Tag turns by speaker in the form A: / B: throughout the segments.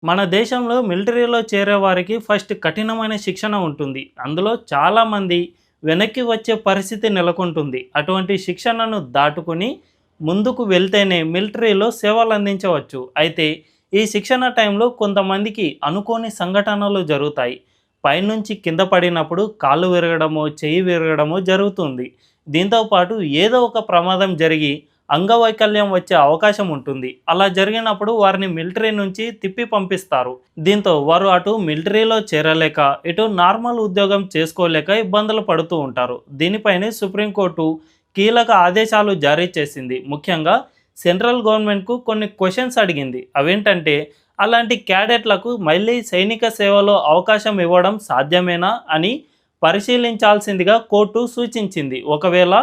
A: మన దేశంలో మిలిటరీలో చేరే వారికి ఫస్ట్ కఠినమైన శిక్షణ ఉంటుంది. అందులో చాలామంది వెనక్కి వచ్చే పరిస్థితి నెలకొంటుంది. అటువంటి శిక్షణను దాటుకుని ముందుకు వెళ్తేనే మిలిటరీలో సేవలు అందించవచ్చు. అయితే ఈ శిక్షణ టైంలో కొంతమందికి అనుకోని సంఘటనలు జరుగుతాయి. పైనుంచి కింద పడినప్పుడు కాళ్ళు విరగడమో, చెయ్యి విరగడమో జరుగుతుంది. దీంతో పాటు ఏదో ఒక ప్రమాదం జరిగి అంగవైకల్యం వచ్చే అవకాశం ఉంటుంది. అలా జరిగినప్పుడు వారిని మిలిటరీ నుంచి తిప్పి పంపిస్తారు. దీంతో వారు అటు మిలిటరీలో చేరలేక, ఇటు నార్మల్ ఉద్యోగం చేసుకోలేక ఇబ్బందులు పడుతూ ఉంటారు. దీనిపైనే సుప్రీంకోర్టు కీలక ఆదేశాలు జారీ చేసింది. ముఖ్యంగా సెంట్రల్ గవర్నమెంట్కు కొన్ని క్వశ్చన్స్ అడిగింది. అవేంటంటే, అలాంటి క్యాడెట్లకు మళ్ళీ సైనిక సేవలో అవకాశం ఇవ్వడం సాధ్యమేనా అని పరిశీలించాల్సిందిగా కోర్టు సూచించింది. ఒకవేళ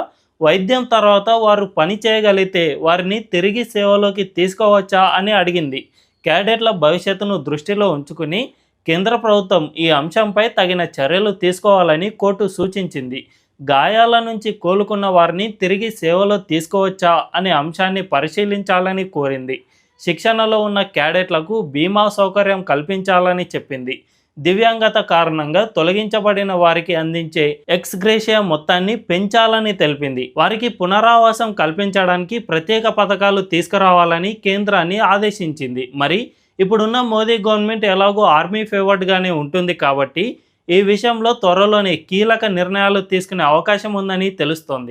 A: వైద్యం తర్వాత వారు పని చేయగలిగితే వారిని తిరిగి సేవలోకి తీసుకోవచ్చా అని అడిగింది. క్యాడెట్ల భవిష్యత్తును దృష్టిలో ఉంచుకుని కేంద్ర ప్రభుత్వం ఈ అంశంపై తగిన చర్యలు తీసుకోవాలని కోర్టు సూచించింది. గాయాల నుంచి కోలుకున్న వారిని తిరిగి సేవలో తీసుకోవచ్చా అనే అంశాన్ని పరిశీలించాలని కోరింది. శిక్షణలో ఉన్న క్యాడెట్లకు బీమా సౌకర్యం కల్పించాలని చెప్పింది. దివ్యాంగత కారణంగా తొలగించబడిన వారికి అందించే ఎక్స్గ్రేషియా మొత్తాన్ని పెంచాలని తెలిపింది. వారికి పునరావాసం కల్పించడానికి ప్రత్యేక పథకాలు తీసుకురావాలని కేంద్రాన్ని ఆదేశించింది. మరి ఇప్పుడున్న మోదీ గవర్నమెంట్ ఎలాగో ఆర్మీ ఫేవర్డ్గానే ఉంటుంది కాబట్టి ఈ విషయంలో త్వరలోనే కీలక నిర్ణయాలు తీసుకునే అవకాశం ఉందని తెలుస్తోంది.